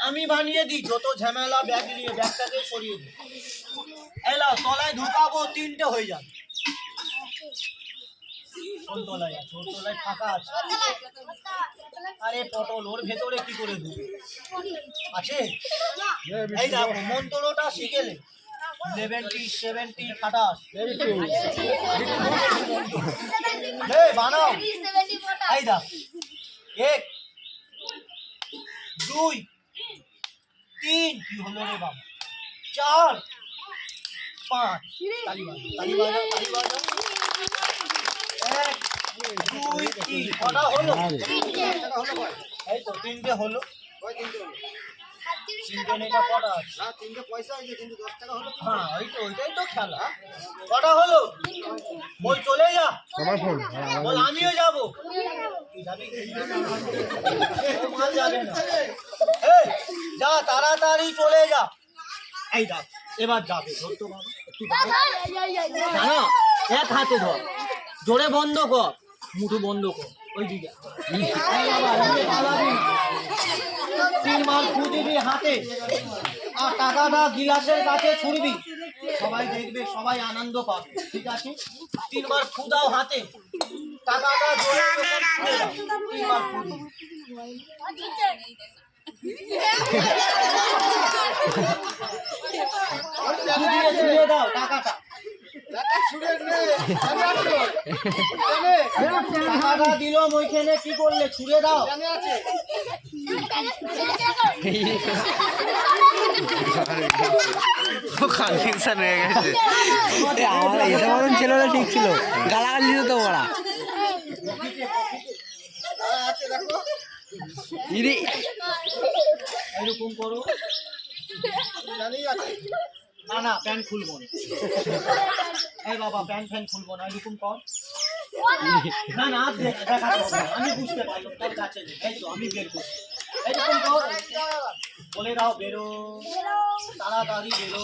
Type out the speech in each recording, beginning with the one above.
আমি বানিয়ে দিই যত ঝামেলা, ব্যাগ নিয়ে ব্যাগটাকে সরিয়ে দিই। এলো তলায় ঢুকাবো, 3টে হয়ে যাবে। কোন তলায় আছে? ওর তলায় ফাঁকা আছে। আরে পটল, ওর ভেতরে কি করে ঢুকে আছে? এই দেখো মন্ত্রটা শিখেলে 70 70 খাটাস বানাও। এই দেখ 1 2 3 কি হলো রে বাবা, 4 5 তালি বাজাও, তালি বাজাও, তালি বাজাও। 1 2 3 কটা হলো? এই তো 3টে হলো। হ্যাঁ ওই তো, ওইটাই তো খেলা। কটা হলো? বল চলে যা, বল আমিও যাবো। যা তাড়াতাড়ি চলে যা। এই দেখ এবার যাবে, ধরতো বাবা একটু দাঁড়া, এক হাতে ধর, জোরে বন্ধ কর, মুঠো বন্ধ কর। ওই দিকে 3 বার ফু দিবি হাতে, আর টাকাটা গিলাসের কাছে ছুড়বি, সবাই দেখবে, সবাই আনন্দ পাবে, ঠিক আছে? 3 বার ফু দাও হাতে, টাকাটা জোরে ছুড়ে দাও, 3 বার ফু দিবি। ছুড়ে দাও টাকাটা, টাকাটা দিল ওইখানে, কি করলে? ছুড়ে দাও। কনফিউশন হয়ে গেছে। আমার এটা মতন ছিল না, ঠিক ছিল, গালাগালি দিত তো ওরা। এরকম করো। না না প্যান্ট খুলবো না। এই বাবা প্যান্ট ফ্যান খুলবো না, এরকম কর। না না দেখাতে হবে, আমি বুঝতে পারলাম তোর কাছে। এই তো আমি বের করছি, এরকম কর। বলে দাও বেরো, তাড়াতাড়ি বেরো।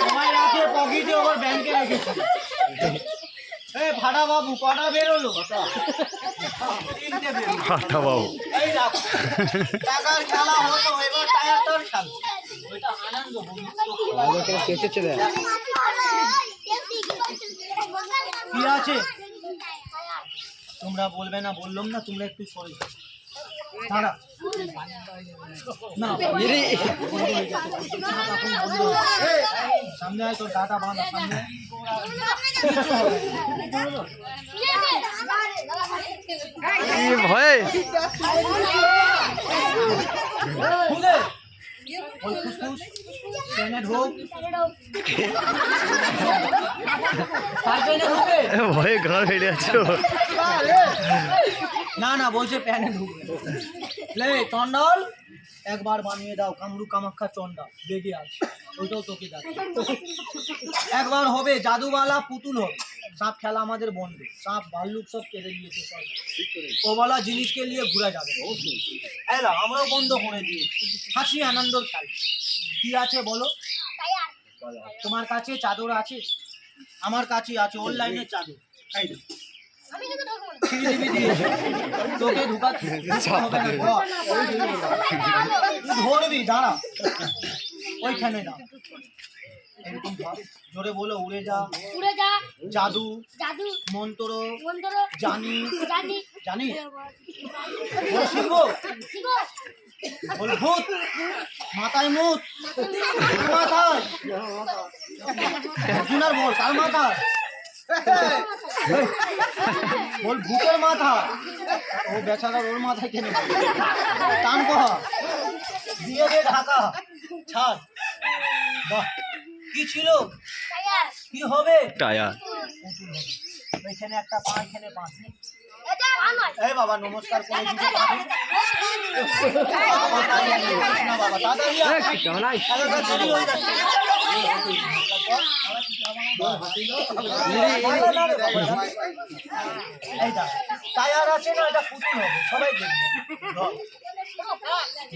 সময় রাখে পকেটে, আবার ব্যাংকে রেখেছি। এই ভাড়া বাবু কটা বেরোলো? 3টে বেরোলো। এই দেখো টাকার খেলা হতো, এবার টায়ারটার খেলা। ওইটা আনন্দ কি আছে? তোমরা বলবে না, বললাম না, তোমরা একটু সরে দাঁড়া না, সামনে আয়, তোর দাদা বাঁধা সামনে। ভয় ভয়ে ঘর ফেলে আছো। না না বলছে প্যানে ঢুকবে। চন্ডাল একবার বানিয়ে দাও, কামরু কামাখ্যা চন্ডা বেগে আছে, ওইটাও তোকে দেখ। একবার হবে জাদুওয়ালা পুতুল হবে। সাপ খেলা আমাদের বন্ধ, সাপ ভাল্লুক সব কেড়ে নিয়েছে, ওওয়ালা জিনিসকে নিয়ে ঘুরে যাবে। এলা আমরাও বন্ধ করে দিয়ে হাসি আনন্দর খেলা। কি আছে বলো? তোমার কাছে চাদর আছে? আমার কাছে আছে অনলাইনের চাদর। তোকে ঢুকাতে ধরবি, দাঁড়া ওইখানে না, এরকম জোরে বলো, উড়ে যা, উড়ে যা, জাদু, জাদু, মন্ত্র, মন্ত্র, জানি, জানি, জানি, শিখবো, বল ভূত, মাথায় মুত, মাথায় অর্জুনার বল, কার মাথায়? বল ভূতের মাথা। ও বেচারা, ওর মাথায় কেন টান কহা দিয়ে দে ঢাকা ছাড়। বাহ কি ছিল? কি হবে? টায়ার। এখানে একটা পা, এখানে পা। এই বাবা নমস্কার করে দিতে পারবে না বাবা, তাড়াতাড়ি এই দেখ টায়ার আছে না, এটা পুতুল হবে, সবাই দেখবে। ধর।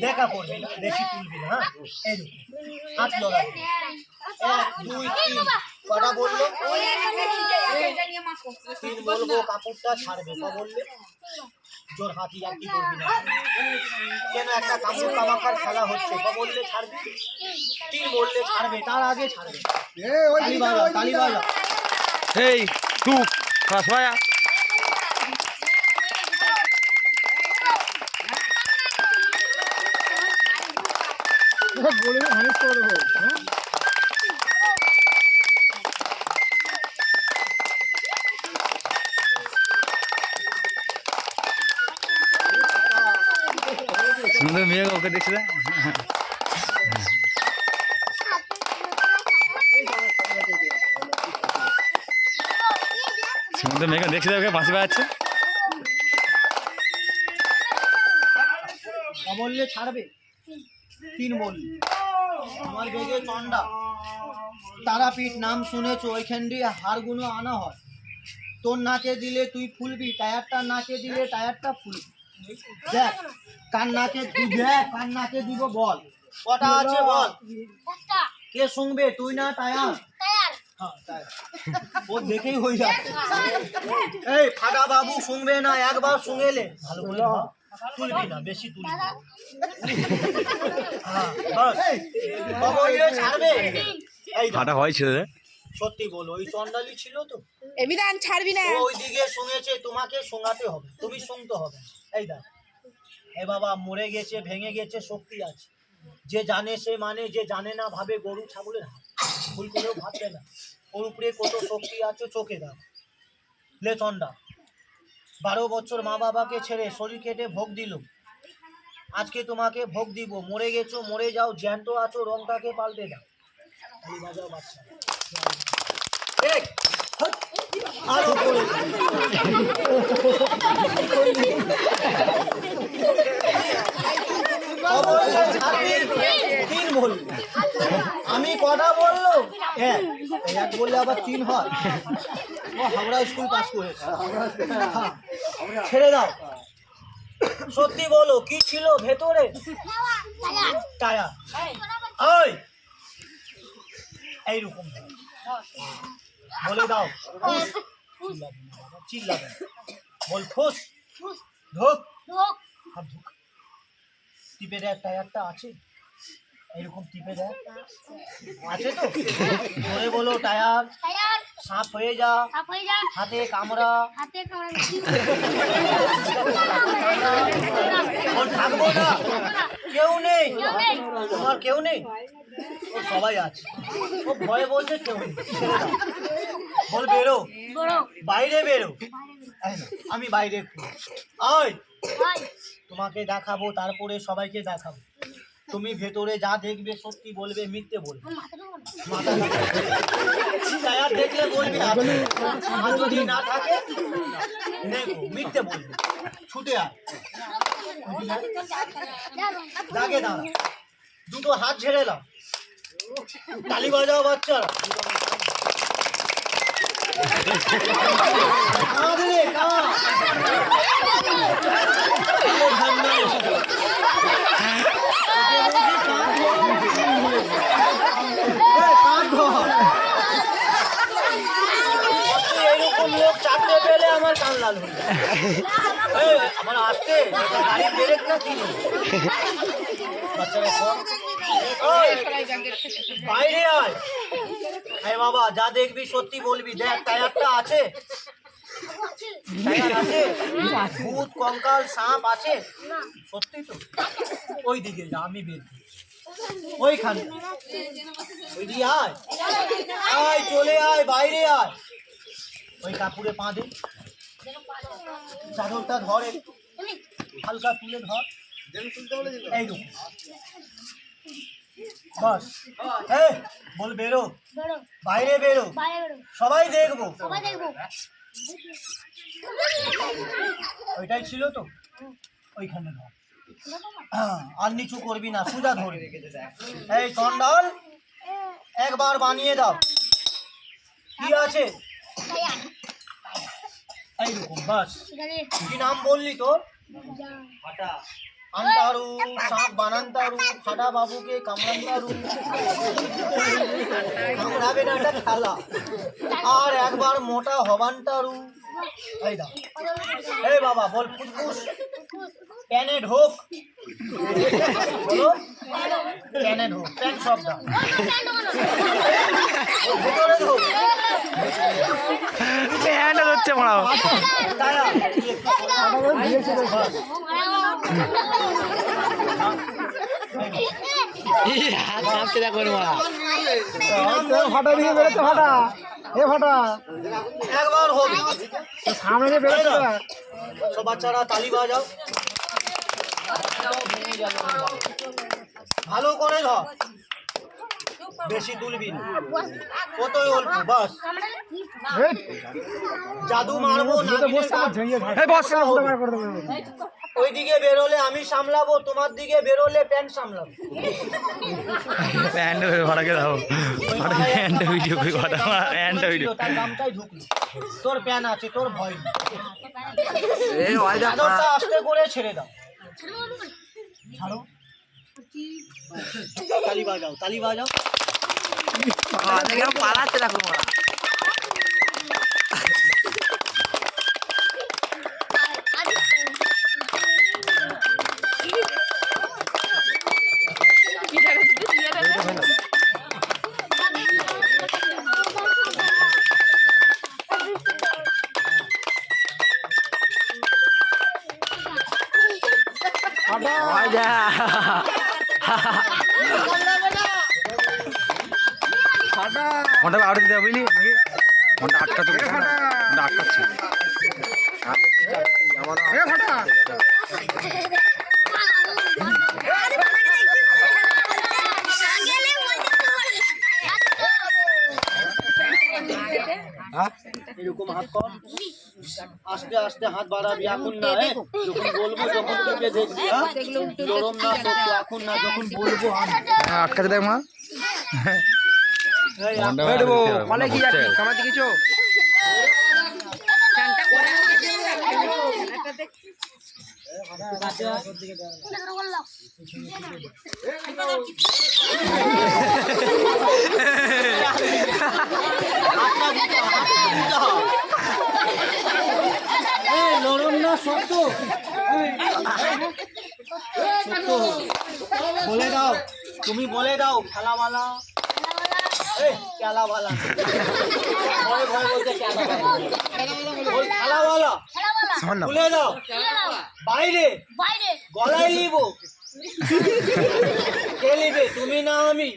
দেখা পড়বে না, বেশি তুলবি না, হ্যাঁ এই দেখো হাত লড়া 1 2 3 কটা বললো 3 বলবো, কাপড়টা ছাড়বে ক বললে জোর হাতি আর কি করবি না, কেন একটা কামড় কামাখার খেলা হচ্ছে ক বললে ছাড়বি, 3 বললে ছাড়বে, তার আগে ছাড়বে। তালি বাজা, তালি বাজা। এই চুপ রাসমায়া সুন্দর মেয়ে ওকে দেখছিল সুন্দর মেয়েকে দেখছিল ওকে ফাঁসি পাচ্ছে বললে ছাড়বে 3 বললি আমার বেগে চন্ডা তারাপীঠ নাম শুনেছো, ওইখান দিয়ে হাড়গুলো আনা হয়, তোর নাকে দিলে তুই ফুলবি, টায়ারটা নাকে দিলে টায়ারটা ফুলবি। দেখ কার নাকে তুই দেখ কার নাকে দিব বল, কটা আছে বল, কে শুনবে তুই না টায়ার? হ্যাঁ টায়ার, ও দেখেই হয়ে যাচ্ছে। এই ফাটা বাবু শুনবে না, একবার শুনেলে ভালো করে ধর, তুলবি না, বেশি তুলবি না। হ্যাঁ বাস বললে ছাড়বে। এই দেখ, ফাটা হয়েছিল রে সত্যি বলো ওই চন্ডালি ছিল তো, এবিধান ছাড়বি না। ও ওইদিকে শুনেছে, তোমাকে শোনাতে হবে, তুমি শুনতে হবে। এই দেখ এ বাবা মরে গেছে, ভেঙে গেছে, শক্তি আছে, যে জানে সে মানে, যে জানে না ভাবে গরু ছাগলের হাত, ভুল করেও ভাববে না, ওর উপরে কত শক্তি আছে চোখে দাও। লে চন্ডা 12 বছর মা বাবাকে ছেড়ে শরীর কেটে ভোগ দিল, আজকে তোমাকে ভোগ দিব, মরে গেছো মরে যাও, জ্যান্ত আছো রংটাকে পাল্টে দাও। তালি বাজাও বাচ্চা, এক হট, আরো পড়ে তিন বললি, আমি কটা বললো 1 বললে আবার 3 হয়, ও হাওড়া স্কুল পাস করেছে। হ্যাঁ, ছেড়ে দাও, সত্যি বলো কি ছিল ভেতরে? টায়ার। ওই এইরকম বলে দাও, চিল্লাবে না, বল ফুস ঢোক, হাত ঢোক, টিপে দেখ টায়ারটা আছে, এইরকম টিপে দেখ আছে তো, ধরে বলো টায়ার সাপ হয়ে যা, হাতে কামড়া, ওর থাকবো না, কেউ নেই তোমার, কেউ নেই, ও সবাই আছে, ও ভয়ে বলছে কেউ নেই, ছেড়ে দাও। বল বেরো, বাইরে বেরো, আমি বাইরে আয়, তোমাকে দেখাবো, তারপরে সবাইকে দেখাবো, তুমি ভেতরে যা দেখবে সত্যি বলবে, মিথ্যে বলবে, টায়ার দেখলে বলবে আছে, আর যদি না থাকে দেখো মিথ্যে বলবে, ছুটে আয়, দাগে দাঁড়া, দুটো হাত ঝেড়ে দাও, তালি বাজাও বাচ্চারা, কাঁদলে কাঁদ, এইরকম লোক চাকরি পেলে আমার কান লাল হয়ে যায়, আমার আসতে গাড়ি ব্রেক না কি বাচ্চারা সব বাইরে আয়, এই বাবা যা দেখবি সত্যি বলবি, দেখ টায়ারটা আছে, টায়ার আছে, ভূত কঙ্কাল সাপ আছে সত্যি তো, ওই দিকে যা, আমি বের ওইখানে, ওই দিয়ে আয়, আয় চলে আয়, বাইরে আয়, ওই কাপড়ে পা দে, চাদরটা ধর, হালকা তুলে ধর, এইরকম বাস, বল বেরো, বাইরে বেরো, সবাই দেখবো, ওইটাই ছিল তো, ওইখানে ধর, আর নিচু করবি না, সোজা ধরবি। এই চন্ডাল একবার বানিয়ে দাও, কি আছে এইরকম বাস। কি নাম বললি তোর? ফাটা আন্তারু, সাপ বানান্তারু, ফাটা বাবুকে কামড়ান্তারু। কামড়াবে না, এটা খেলা। আর একবার মোটা হবান্তারু। এই দা এই বাবা বল ফুসফুস প্যানে ঢোক। বলো প্যানে ঢোক। প্যান শব্দ ভেতরে ঢোক। হচ্ছে মনে হয় তারা ফাটা দিয়ে বেরোচ্ছে ফাটা এ ফাটা একবার হবে সামনে দিয়ে বেরোচ্ছে সব বাচ্চারা তালি বাজাও। ভালো করে ধর, বেশি তুলবি না, কতই অল্প বাস। জাদু মারবো না, ওইদিকে বেরোলে আমি সামলাবো, তোমার দিকে বেরোলে প্যান্ট সামলাবো। তার দামটাই ঢুকলো, তোর প্যান আছে, তোর ভয় নেই। চাদরটা আস্তে করে ছেড়ে দাও, ছাড়ো। তালি বাজাও, তালি বাজাও। পালাচ্ছে দেখো ঘন্টা আউট দিতে বুঝলি ঘন্টা আটকাচ্ছে ঘন্টা আটকাচ্ছে এরকম হাত কর, আস্তে আস্তে হাত বাড়াবি, এখন না। যখন বলবো যখন টিপে দেখবি, নরম না শক্ত, এখন না, যখন বলবো আটকাতে দেখ মা কলে কি যাচ্ছি কামাতে কিছু নরম না শক্ত, বলে দাও, তুমি বলে দাও। খেলাওয়ালা খেলাওয়ালা ভয় ভয় বলতে খেলাওয়ালা খুলে দাও। বাইরে গলায় নিব, কে নিবে? তুমি না আমি?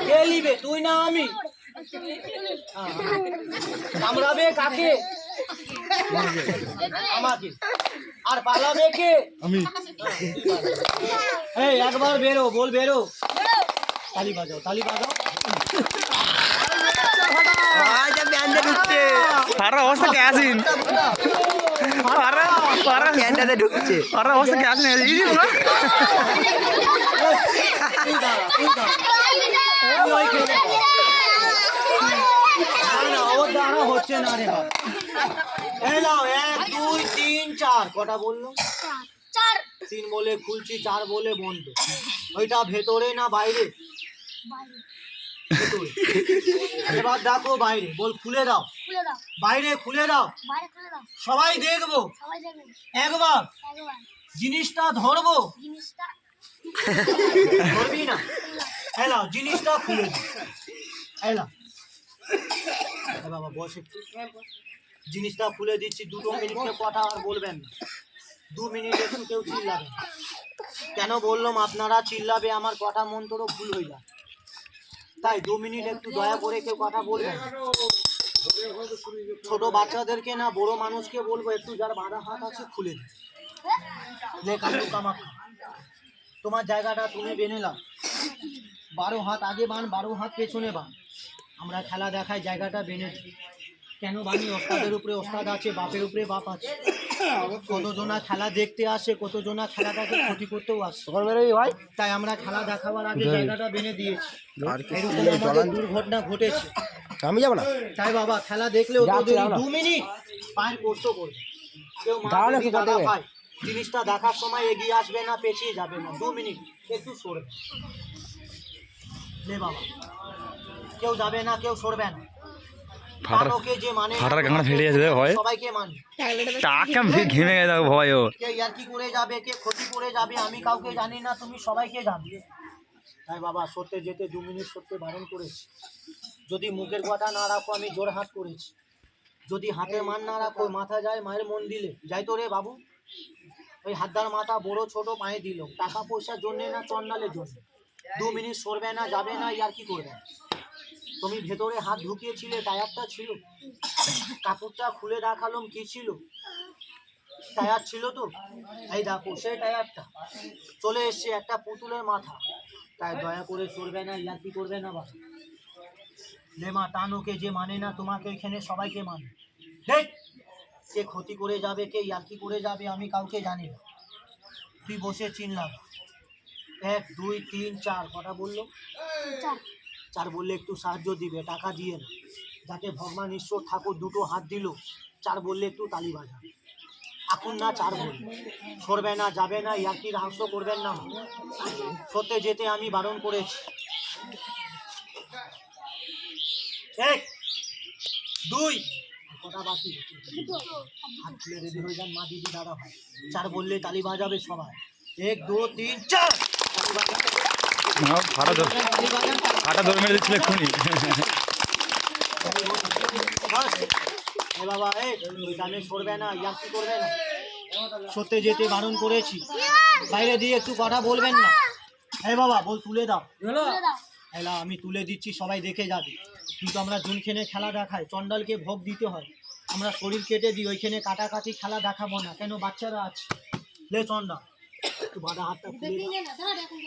কে নিবে? তুই না আমি? কামড়াবে কাকে? আমাকে। আর পালাবে কে? আমি। এই একবার বেরো, বল বেরো। তালি বাজাও, তালি বাজাও। অবস্থা কে আসিন ঢুকছে অবস্থা কে আসিন ওর দ্বারা হচ্ছে না রে। এলাও 1 2 3 4 কটা বললো? 3 বলে খুলছি, 4 বলে বন্ধ। ওইটা ভেতরে না বাইরে? ভেতরে। এবার দেখো বাইরে, বল খুলে দাও। বাইরে খুলে দাও, সবাই দেখবো। একবার জিনিসটা ধরবো, ধরবি না? এলাও জিনিসটা খুলে দাও। এলাও বাবা বস একটু, জিনিসটা খুলে দিচ্ছি। 2 মিনিটে কথা আর বলবেন না, 2 মিনিট একটু কেউ চিল্লাবে। কেন বললাম আপনারা চিল্লাবে? আমার কথা মন্ত্র ভুল হয়ে যায়, তাই 2 মিনিট একটু দয়া করে কেউ কথা বলবেন। ছোট বাচ্চাদেরকে না বড় মানুষকে বলবো একটু যার বাঁধা হাত আছে খুলে দিন। তোমার জায়গাটা তুমি বেনেলাম, 12 হাত আগে বান, 12 হাত পেছনে বান। আমরা খেলা দেখাই, জায়গাটা বেনেছি। কেন বানি? ওস্তাদের উপরে ওস্তাদ আছে, বাপের উপরে বাপ আছে। কতজনা খেলা দেখতে আসে, কতজনা খেলাটাকে ক্ষতি করতেও আসে। তাই আমরা খেলা দেখাবার আগে জায়গাটা বেনে দিয়েছি। এরকম আমাদের দুর্ঘটনা ঘটেছে। আমি যাবো না তাই বাবা খেলা দেখলেও তো যাচ্ছি, দেরি যাও না। 2 মিনিট পায়ের কষ্ট করবে কেউ মা দাঁড়ালে দিদি, কি করতে দাদা হবে? ভাই জিনিসটা দেখার সময় এগিয়ে আসবে না পেছিয়ে যাবে না 2 মিনিট একটু সরবে লে বাবা কেউ যাবে না কেউ সরবে না কানোকে যে মানে না, ফাটার গাঁড় ফেটে যাচ্ছে ভয়। সবাইকে মানি টাকা ঘেমে গেছে ভয় ওর। কে ইয়ার কি করে যাবে কে ক্ষতি করে যাবে আমি কাউকে জানি না তুমি সবাইকে জানবে তাই বাবা সরতে যেতে 2 মিনিট সরতে বারণ করেছি যদি মুখের কথা না রাখো আমি জোর হাত করেছি যদি হাতে মান না রাখো মাথা যায় মায়ের মন দিলে যাই তো রে বাবু ওই হাতদার মাথা বড় ছোট পায়ে দিল টাকা পয়সার জন্য না চন্ডালের জন্য 2 মিনিট সরবে না যাবে না ইয়ার কি করবে তুমি ভেতরে হাত ঢুকিয়েছিলে টায়ারটা ছিল কাপড়টা খুলে দেখালাম কি ছিল টায়ার ছিল তো এই দেখো সেই টায়ারটা চলে এসছে একটা পুতুলের মাথা তাই দয়া করে সরবে না ইয়ার কি করবে না বাবা লেমা টানোকে যে মানে না তোমাকে এখানে সবাইকে মানে দেখ কে ক্ষতি করে যাবে কে ইয়ার কি করে যাবে আমি কাউকে জানি না তুই বসে চিনলাম 1 2 3 4 কটা বললো 4 বললে একটু সাহায্য দিবে টাকা দিয়ে না যাকে ভগবান ঈশ্বর ঠাকুর দুটো হাত দিল 4 বললে একটু তালি বাজাবে এখন না 4 বলবে সরবে না যাবে না ইয়ার কি রহস্য করবেন না সত্যি যেতে আমি বারণ করেছি 1 2 কটা বাকি হাত খুলে রেডি হয়ে যান মা দিদি দাদা ভাই 4 বললে তালি বাজাবে সবাই 1 2 3 4 তালি বাজাবে ফাটা ধর তালি বাজান ফাটা ধরে মেরে দিচ্ছিল খুনি। এ বাবা এই গানে সরবে না ইয়ার কি করবে না সত্যি যেতে বারণ করেছি বাইরে দিয়ে একটু কথা বলবেন না এই বাবা বল তুলে দাও এলা আমি তুলে দিচ্ছি সবাই দেখে যাবে কিন্তু আমরা জুনখেনে খেলা দেখাই চন্ডালকে ভোগ দিতে হয় আমরা শরীর কেটে দিই ওইখানে কাটাকাটি খেলা দেখাবো না কেন বাচ্চারা আছে লে চন্ডাল একটু বাঁধা হাতটা খুলে দাও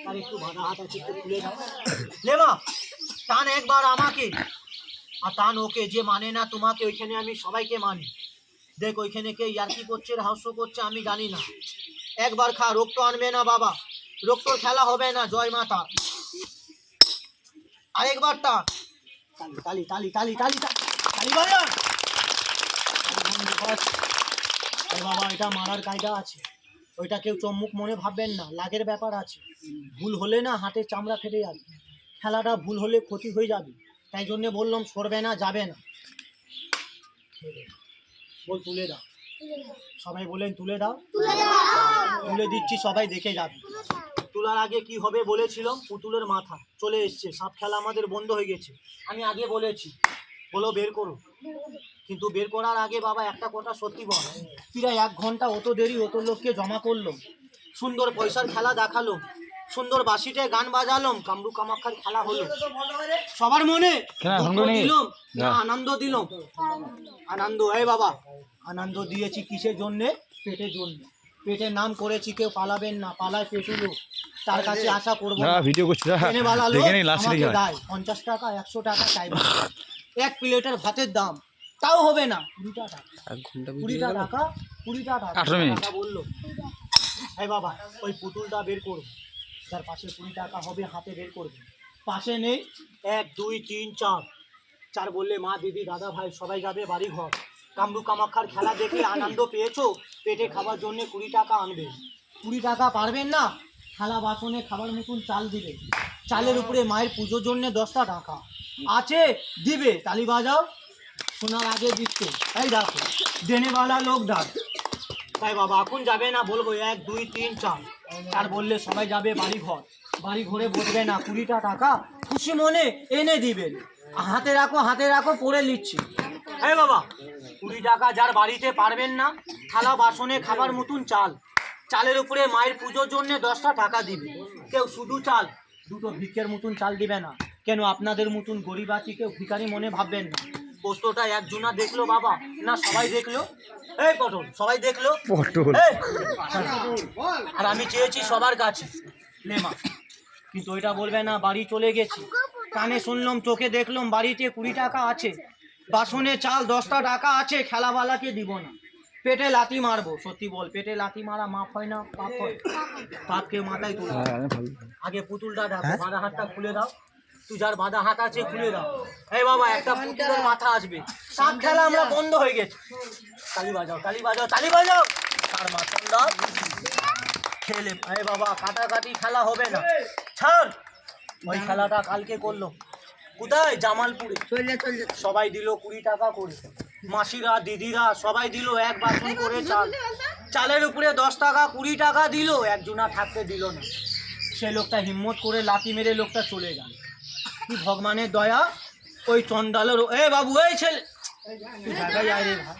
আর একটু বাঁধা হাত আছে একটু খুলে দাও লে মা টান একবার আমাকে আর টান ওকে যে মানে না তোমাকে ওইখানে আমি সবাইকে মানি দেখ ওইখানে কে ইয়ার্কি করছে রহস্য করছে আমি জানি না একবার খা রক্ত আনবে না বাবা রক্তর খেলা হবে না জয় মাতা আরেকবার টান তালি তালি তালি তালি তালি তালি বাজান বাবা এটা মারার কায়দা আছে ওইটা কেউ চম্মুক মনে ভাববেন না লাগের ব্যাপার আছে ভুল হলে না হাতের চামড়া ফেটে যাবে খেলাটা ভুল হলে ক্ষতি হয়ে যাবে তাই জন্য বললাম সরবে না যাবে না বল তুলে দাও সবাই বলেন তুলে দাও তুলে দিচ্ছি সবাই দেখে যাবে তোলার আগে কি হবে বলেছিলাম পুতুলের মাথা চলে এসছে সাপ খেলা আমাদের বন্ধ হয়ে গেছে আমি আগে বলেছি বলো বের করো কিন্তু বের করার আগে বাবা একটা কথা সত্যি বল প্রায় 1 ঘন্টা অত দেরি অত লোককে জমা করলো সুন্দর পয়সার খেলা দেখালো সুন্দর বাঁশিতে গান বাজালাম কামরু কামাখ্যার খেলা হলো সবার মনে দুঃখ দিলাম না আনন্দ দিলাম আনন্দ এই বাবা আনন্দ দিয়েছি কিসের জন্যে পেটের জন্য পেটের নাম করেছি কেউ পালাবেন না পালায় পেটুলো তার কাছে আশা করবো না ভিডিও করছি ট্রেনেওয়ালা লোক দেখে নি লাস্ট আমাকে দেয় 50 টাকা 100 টাকা চাইবে এক প্লেটের ভাতের দাম তাও হবে না 20 টাকা 20 টাকা 20 টাকা 18 মিনিট বললো এই বাবা ওই পুতুলটা বের করবো যার পাশে 20 টাকা হবে হাতে বের করবে পাশে নেই 1 2 3 4 4 বললে মা দিদি দাদা ভাই সবাই যাবে বাড়ি ঘর কামরু কামাখ্যার খেলা দেখে আনন্দ পেয়েছো পেটে খাবার জন্য 20 টাকা আনবে 20 টাকা পারবেন না থালা বাসনে খাবার মতন চাল দিবে চালের উপরে মায়ের পুজোর জন্য 10টা টাকা আছে দিবে তালি বাজাও শোনার আগে দিচ্ছে তাই দেখো দেনেওয়ালা লোক ডাক তাই বাবা এখন যাবে না বলবো 1 2 3 4 4 বললে সবাই যাবে বাড়ি ঘরে বসবে না 20টা টাকা খুশি মনে এনে দিবেন হাতে রাখো পড়ে নিচ্ছি এই বাবা 20 টাকা যার বাড়িতে পারবেন না থালা বাসনে খাবার মতন চালের উপরে মায়ের পুজোর জন্য 10টা টাকা দিবে কেউ শুধু চাল দুটো ভিক্ষের মতন চাল দিবে না কেন আপনাদের মতন গরিব আছি কেউ ভিখারি মনে ভাববেন না পোস্টটা একজনা দেখলো বাবা না সবাই দেখলো এই পটল সবাই দেখলো এই, আর আমি চেয়েছি সবার কাছে লেমা কিন্তু ওইটা বলবে না বাড়ি চলে গেছি কানে শুনলাম চোখে দেখলাম বাড়িতে 20 টাকা আছে বাসনে চাল 10টা টাকা আছে খেলাওয়ালাকে দিব না পেটে লাথি মারবো সত্যি বল পেটে লাথি মারা মাপ হয় না পাপ হয় পাপকে মাথায় তুলে আগে পুতুলটা দেখো বাঁধা হাতটা খুলে দাও তুই যার বাঁধা হাত আছে খুলে দাও। এই বাবা একটা পুতুলের মাথা আসবে, সাপ খেলা আমরা বন্ধ হয়ে গেছে। তালি বাজাও, তালি বাজাও, তালি বাজাও। তার মা চন্দা খেলে, এই বাবা কাটাকাটি খেলা হবে না, ছাড়। ওই খেলাটা কালকে করলো কোথায়? জামালপুরে। সবাই দিল 20 টাকা করে, মাসিরা দিদিরা সবাই দিল এক বাসন করে চাল। চালের উপরে 10 টাকা 20 টাকা দিল, একজনা থাকতে দিল না। সে লোকটা হিম্মত করে লাথি মেরে লোকটা চলে গেল। কি ভগবানের দয়া, ওই চন্ডালের এ বাবু এই ছেলে তুই জায়গায় আয় রে ভাই,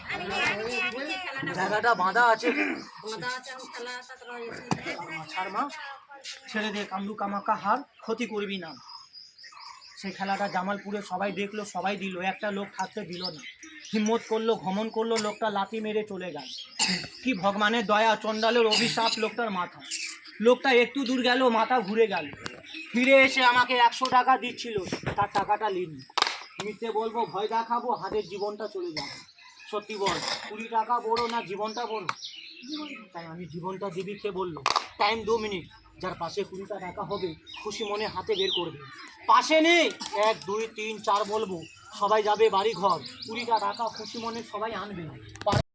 জায়গাটা বাঁধা আছে। ছাড় মা, ছেড়ে দে, কামরু কামাকা হার, ক্ষতি করবি না। সেই খেলাটা জামালপুরে সবাই দেখলো, সবাই দিল, একটা লোক থাকতে দিল না। হিম্মত করলো, ঘমন করলো, লোকটা লাথি মেরে চলে গেল। কি ভগবানের দয়া, চন্ডালের অভিশাপ লোকটার মাথা। লোকটা একটু দূর গেল, মাথা ঘুরে গেল, ফিরে এসে আমাকে 100 টাকা দিচ্ছিল, তার টাকাটা নিন। মিথ্যে বলবো, ভয় দেখাবো, হাতের জীবনটা চলে যাবে। সত্যি বল, 20 টাকা বড় না জীবনটা বড়? তাই আমি জীবনটা দিবি। কে বললো? Time 2 minute. যার পাশে 20 টাকা হবে খুশি মনে হাতে বের করবে। পাশে নেই, 1 2 3 4 বলবো, সবাই যাবে বাড়ি ঘর, 20 টাকা খুশি মনে সবাই আনবে।